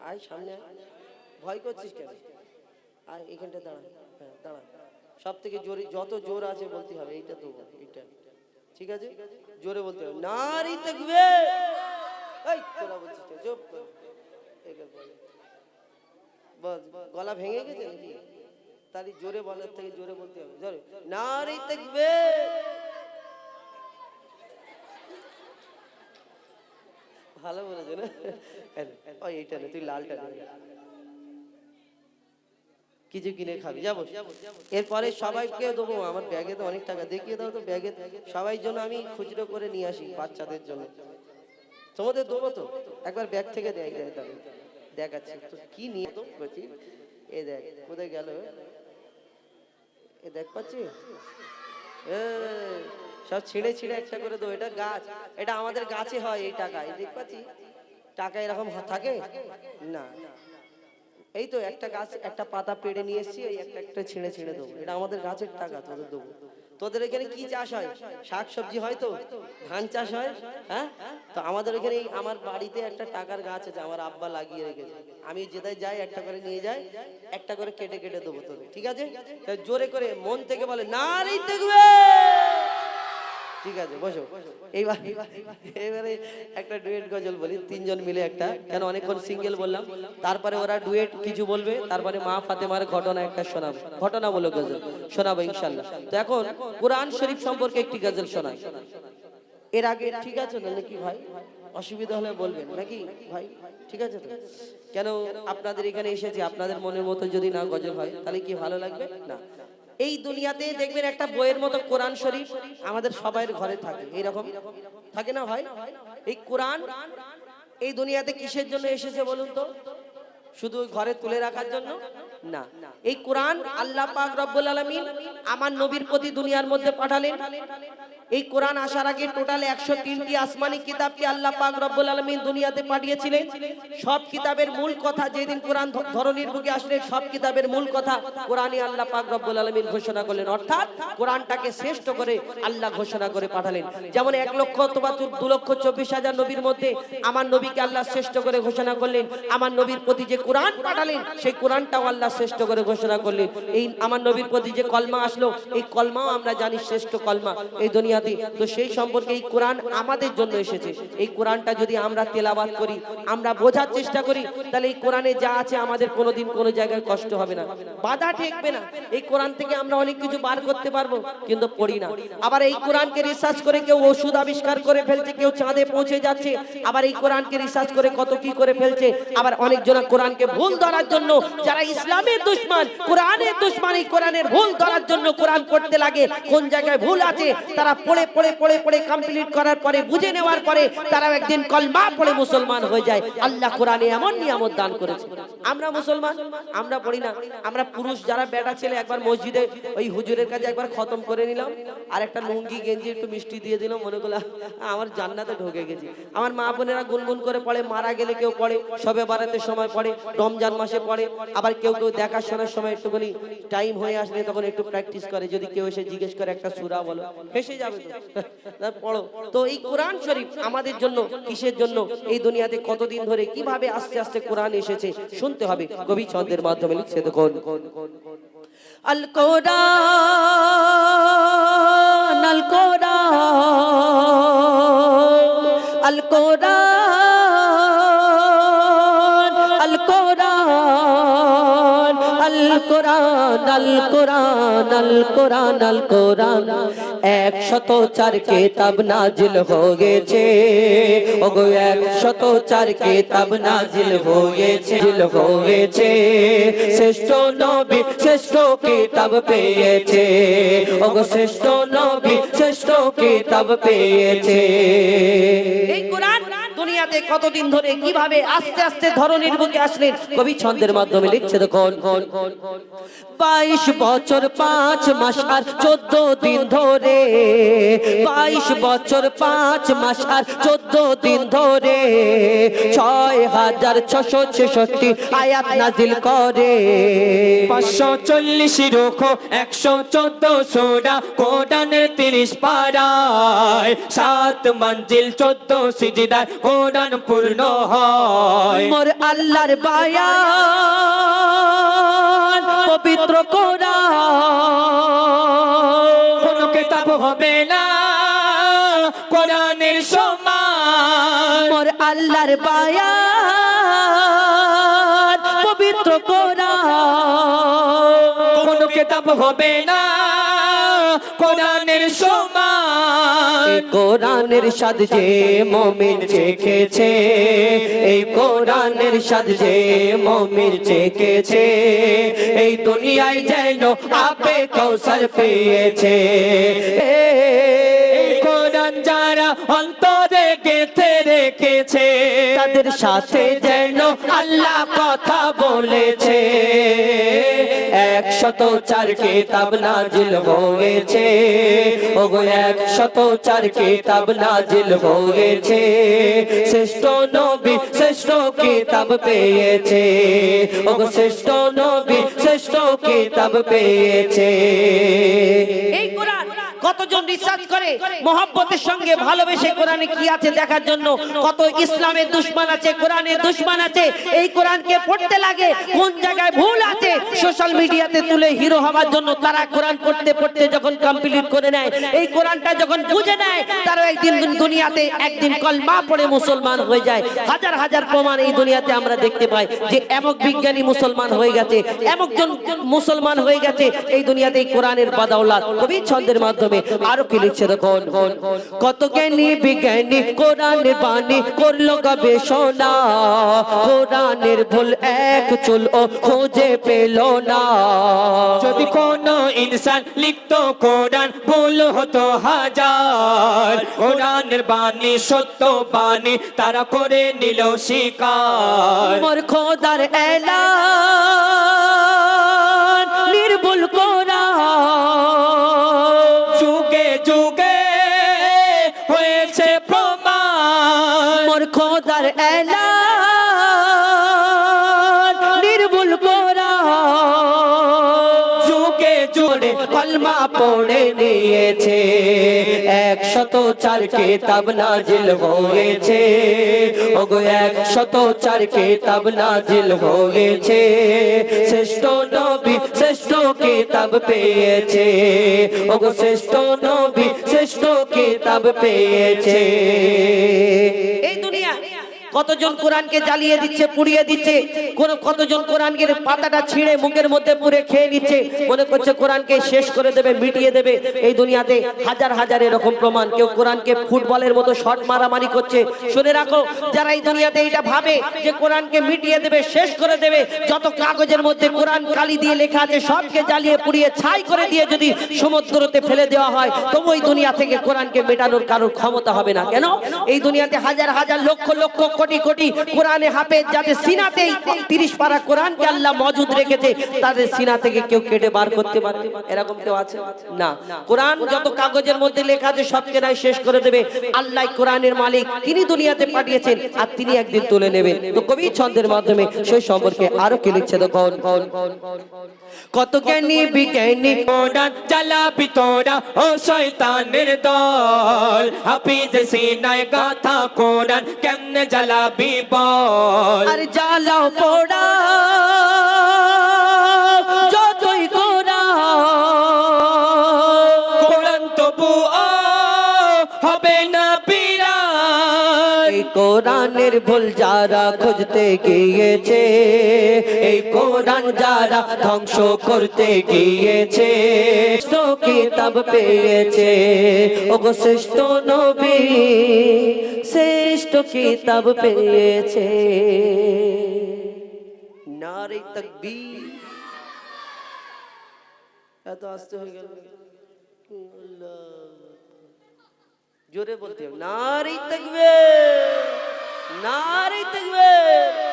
আয় সামনে আয়, ভয় করছিস কেন? আয় এখানটা দাঁড়া, হ্যাঁ দাঁড়া। সব থেকে জোরে, যত জোর আছে বলতে হবে, এইটা তো এইটা, ঠিক আছে? জোরে বলতে হবে, নারী তাকবীর। এই তোরা বলছিস তো, চুপ কর। বল, গলা ভেঙে গেছে নাকি? তাহলে জোরে বলার থেকে জোরে বলতে হবে, জোরে, নারী তাকবীর। ভালো বলেছে না? ওই এইটা না, তুই লালটা নে, কিছু কিনে খাবি, যাবো। এরপরে সবাইকে দেবো, আমার ব্যাগে তো অনেক টাকা, দেখিয়ে দাও তো ব্যাগে, সবাই জন্য আমি খুচরো করে নিয়ে আসি, বাচ্চাদের জন্য। তোমাদের দেবো তো, একবার ব্যাগ থেকে দেখাচ্ছি তো কি নিয়ে তো বলছি। এ দেখ কোথায় গেল, এ দেখ পাচ্ছি, সব ছিঁড়ে ছিঁড়ে একটা করে দেবো। এটা গাছ, এটা আমাদের গাছে হয় এই টাকা, এই দেখ পাচ্ছি টাকা এরকম থাকে না। এই তো একটা গাছ, একটা পাতা পেড়ে নিয়ে এসেছি, এই একটা একটা ছিঁড়ে ছিঁড়ে দেবো, এটা আমাদের গাছের টাকা, তোদের দেবো। তোদের এখানে কি চাষ হয়? শাক সবজি হয় তো, ধান চাষ হয়, হ্যাঁ? তো আমাদের এখানে আমার বাড়িতে একটা টাকার গাছ আছে, আমার আব্বা লাগিয়ে রেখেছে, আমি যেটাই যাই একটা করে নিয়ে যাই, একটা করে কেটে কেটে দেবো তোদের, ঠিক আছে? জোরে করে মন থেকে বলে নারী দেখবে, ঠিক আছে? বসো। এবারে একটা ডুয়েট গজল বলি, তিনজন মিলে একটা, কেন অনেকক্ষণ সিঙ্গেল বললাম, তারপরে ওরা ডুয়েট কিছু বলবে, তারপরে মা ফাতেমার ঘটনা একটা শোনাবো, ঘটনা বলো গজল শোনাবো ইনশাল্লাহ। তো এখন কোরআন শরীফ সম্পর্কে একটি গজল শোনাই। এর আগে ঠিক আছে না নাকি ভাই? অসুবিধা হলে বলবেন নাকি ভাই? ঠিক আছে তো? কেন আপনাদের এখানে এসেছি, আপনাদের মনের মতো যদি না গজল হয় তাহলে কি ভালো লাগবে না? এই দুনিয়াতে দেখবেন একটা বইয়ের মতো কোরআন শরীফ আমাদের সবাইয়ের ঘরে থাকে, এইরকম থাকে না ভাই? এই কোরআন এই দুনিয়াতে কিসের জন্য এসেছে বলুন তো? শুধু ঘরে তুলে রাখার জন্য না। এই কোরআন আল্লাহ পাক রব্বুল আলামিন আমার নবীর প্রতি দুনিয়ার মধ্যে পাঠালেন। এই কোরআন আসার আগে টোটাল 103টি আসমানি কিতাবকে আল্লাহ পাক রব্বুল আলামিন দুনিয়াতে পাঠিয়েছিলেন। সব কিতাবের মূল কথা, যেদিন কোরআন ধরনীর বুকে আসলেন, সব কিতাবের মূল কথা কোরআনই আল্লাহ পাক রব্বুল আলামিন ঘোষণা করলেন, অর্থাৎ কোরআনটাকে শ্রেষ্ঠ করে আল্লাহ ঘোষণা করে পাঠালেন। যেমন 1 লক্ষ অথবা 2 লক্ষ 24,000 নবীর মধ্যে আমার নবীকে আল্লাহ শ্রেষ্ঠ করে ঘোষণা করলেন। আমার নবীর প্রতি যে কোরআন পাঠালেন, সেই কোরআনটাও আল্লাহ শ্রেষ্ঠ করে ঘোষণা করলেন। এই আমার নবীর প্রতি যে কলমা আসলো, এই কলমাও আমরা জানি শ্রেষ্ঠ কলমা এই দুনিয়াতে। তো সেই সম্পর্কে এই কোরআন আমাদের জন্য এসেছে। এই কোরআনটা যদি আমরা তেলাওয়াত করি, আমরা বোঝার চেষ্টা করি, তাহলে এই কোরআনে যা আছে আমাদের কোনোদিন কোনো জায়গায় কষ্ট হবে না, বাধা ঠেকবে না। এই কোরআন থেকে আমরা অনেক কিছু বার করতে পারবো, কিন্তু পড়ি না। আবার এই কোরআনকে রিসার্চ করে কেউ ওষুধ আবিষ্কার করে ফেলছে, কেউ চাঁদে পৌঁছে যাচ্ছে, আবার এই কোরআনকে রিসার্চ করে কত কি করে ফেলছে। আবার অনেকজন কোরআনকে ভুল ধরার জন্য, যারা ইসলামের দুশমন, কোরআনের দুশমন, এই কোরআনের ভুল ধরার জন্য কোরআন পড়তে লাগে। কোন জায়গায় ভুল আছে তারা পড়ে পড়ে পড়ে পড়ে কমপ্লিট করার পরে, বুঝে নেওয়ার পরে তারাও একদিন কলমা পড়ে মুসলমান হয়ে যায়। আল্লাহ কোরআনে এমন নিয়ামত দান করেছে। আমরা মুসলমান, আমরা পড়ি না। আমরা পুরুষ যারা বেটা ছেলে, একবার মসজিদে ওই হুজুরের কাছে একবার খতম করে নিলাম, আর একটা লুঙ্গি গেঞ্জি একটু মিষ্টি দিয়ে দিলাম, মনে করলাম আমার জান্নাতে ঢুকে গেছি। আমার মা বোনেরা গুনগুন করে পড়ে, মারা গেলে কেউ পড়ে, সবে বারাতের সময় পড়ে, রমজান মাসে পড়ে, আবার কেউ কেউ দেখাশোনার সময় একটুখানি টাইম হয়ে আসলে তখন একটু প্র্যাকটিস করে। যদি কেউ এসে জিজ্ঞেস করে একটা সূরা বলো, হেসে যাবে তো পড়ো। তো এই কোরআন শরীফ আমাদের জন্য কিসের জন্য, এই দুনিয়াতে কতদিন ধরে কিভাবে আস্তে আস্তে কোরআন এসেছে শুনতে হবে। কবি ছন্দের মাধ্যমে লিখছে, দেখুন আল কোরআন আল কোরআন আল কোরআন আল কোরআন আল কোরআন আল কোরআন আল কোরআন আল কোরআন 104 কিতাব নাজিল হয়েছে, ওগো 104 কিতাব নাজিল হয়েছে, শ্রেষ্ঠ নবী শ্রেষ্ঠ কিতাব পেয়েছে, ওগো শ্রেষ্ঠ নবী শ্রেষ্ঠ কিতাব পেয়েছে। এই কোরআন দুনিয়াতে কতদিন ধরে কিভাবে আস্তে আস্তে ধরনীর বুকে আসলেন, কবি ছন্দের মাধ্যমে লিখছে, দেখুন 22 বছর 5 মাস আর 14 দিন ধরে, 22 বছর 5 মাস আর 14 দিন ধরে 6666 আয়াত নাজিল করে। 540 রুকু 114 সূরা, কোরআনের 30 পারায় 7 মঞ্জিল 14 সিজদা, কোরআন পূর্ণ হয়। মোর আল্লাহর বায়ান পবিত্র কোরআন, কোন কিতাব হবে না কোরআনের সমান। মোর আল্লাহর বায়ান পবিত্র কোরআন, কোন কিতাব হবে না কোরআনের সমান। এই কোরআনের স্বাদ যে মুমিন চেখেছে, এই কোরআনের স্বাদ যে মুমিন চেখেছে, এই দুনিয়ায় যেন আপে কৌশল পেয়েছে। এই কোরআন যারা অন্তরে গেঁথে রেখেছে, তাদের সাথে যেন আল্লাহ কথা বলেছে। 104 কিতাব নাজিল হয়েছে, ওগো 104 কিতাব নাজিল হয়েছে। শ্রেষ্ঠ নবী শ্রেষ্ঠ কিতাব পেয়েছে, ওগো শ্রেষ্ঠ নবী শ্রেষ্ঠ কিতাব পেয়েছে। এই কোরআন কতজন রিসার্চ করে মহব্বতের সঙ্গে ভালোবেসে কোরআনে কি আছে দেখার জন্য। কত ইসলামের দুশমন আছে, কোরআনের দুশমন আছে, এই কোরআনকে পড়তে লাগে কোন জায়গায় ভুল আছে সোশ্যাল মিডিয়াতে তুলে হিরো হওয়ার জন্য তারা কোরআন পড়তে পড়তে যখন কমপ্লিট করে নেয়, এই কোরআনটা যখন বুঝে নেয়, তারা একদিন দুনিয়াতে একদিন কলমা পড়ে মুসলমান হয়ে যায়। হাজার হাজার প্রমাণ এই দুনিয়াতে আমরা দেখতে পাই যে এমক বিজ্ঞানী মুসলমান হয়ে গেছে, এমকজন মুসলমান হয়ে গেছে এই দুনিয়াতে এই কোরআনের বাদাওলাত। কবি ছন্দের মাধ্যমে আরো কি লিখছে দেখুন, কত জ্ঞানী বিজ্ঞানী কোরআনের বাণী করলো গবেষণা, কোরআনের ভুল এক চুল ও খুঁজে পেল না। যদি কোন ইনসান লিখতো কোরআন ভুল হতো হাজার, কোরআনের বাণী সত্য বাণী তারা করে নিল স্বীকার। মোর খোদার এলান নির্ভুল কোরআন, যুগে যুগে হয়েছে প্রমাণ। মোর খোদার এলান নির্ভুল কোরআন, যুগে জুড়ে কলমা পড়ে নিয়েছে। 104 কিতাব নাজিল হয়েছে, ওগো 104 কিতাব নাজিল হয়েছে। শ্রেষ্ঠ নবী শ্রেষ্ঠ কিতাব পেয়েছে, ওগো শ্রেষ্ঠ নবী শ্রেষ্ঠ কিতাব পেয়েছে। এই দুনিয়া কতজন কোরআনকে জ্বালিয়ে দিচ্ছে, পুড়িয়ে দিচ্ছে, কতজন কোরআনের পাতাটা ছিঁড়ে মুখের মধ্যে পুরে খেয়ে নিচ্ছে, মনে করছে কোরআনকে শেষ করে দেবে, মিটিয়ে দেবে। এই দুনিয়াতে হাজার হাজার এরকম প্রমাণ। কেউ কোরআনকে ফুটবলের মতো শট মারামারি করছে। শুনে রাখো, যারা এই দুনিয়াতে এটা ভাবে যে কোরআনকে মিটিয়ে দেবে, শেষ করে দেবে, যত কাগজের মধ্যে কোরআন কালি দিয়ে লেখা আছে সবকে জ্বালিয়ে পুড়িয়ে ছাই করে দিয়ে যদি সমুদ্রতে ফেলে দেওয়া হয়, তবু এই দুনিয়া থেকে কোরআনকে মেটানোর কারোর ক্ষমতা হবে না। কেন? এই দুনিয়াতে হাজার হাজার লক্ষ লক্ষ কোটি কোটি কোরআনে হাফেজ যাদের সিনাতে 30 পারা কোরআনকে আল্লাহ মজুদ রেখেছে, তাদের সিনা থেকে কেউ কেটে বার করতে পারে এরকম কেউ আছে না। কোরআন যত কাগজের মধ্যে লেখা আছে সবকে নাই শেষ করে দেবে। আল্লাহ কোরআনের মালিক, তিনি দুনিয়াতে পাঠিয়েছেন আর তিনি একদিন তুলে নেবেন। তো কবি ছন্দের মাধ্যমে সেই সম্পর্কে আরো কি লিখছে দেখুন, কত জ্ঞানী বিজ্ঞানী কোরআন জ্বালাবি তোরা ও শয়তানের দল, হাফিজ সিনায় গাথা কোরআন কেমনে জ্বালাবি বল। আর জ্বালাও পোড়া যতই কোরআন তবু হবে না বিরান। এই কোরআনের ভুল যারা খুঁজতে গিয়েছে, এই কোরআন যারা ধ্বংস করতে গিয়েছে, শ্রেষ্ঠ কিতাব পেয়েছে, ওগো শ্রেষ্ঠ নবী শ্রেষ্ঠ কিতাব পেয়েছে। নারে তাকবীর। এত আস্তে হয়ে গেল, জোরে বলতে হবে, নারে তাকবীর, নারে তাকবীর।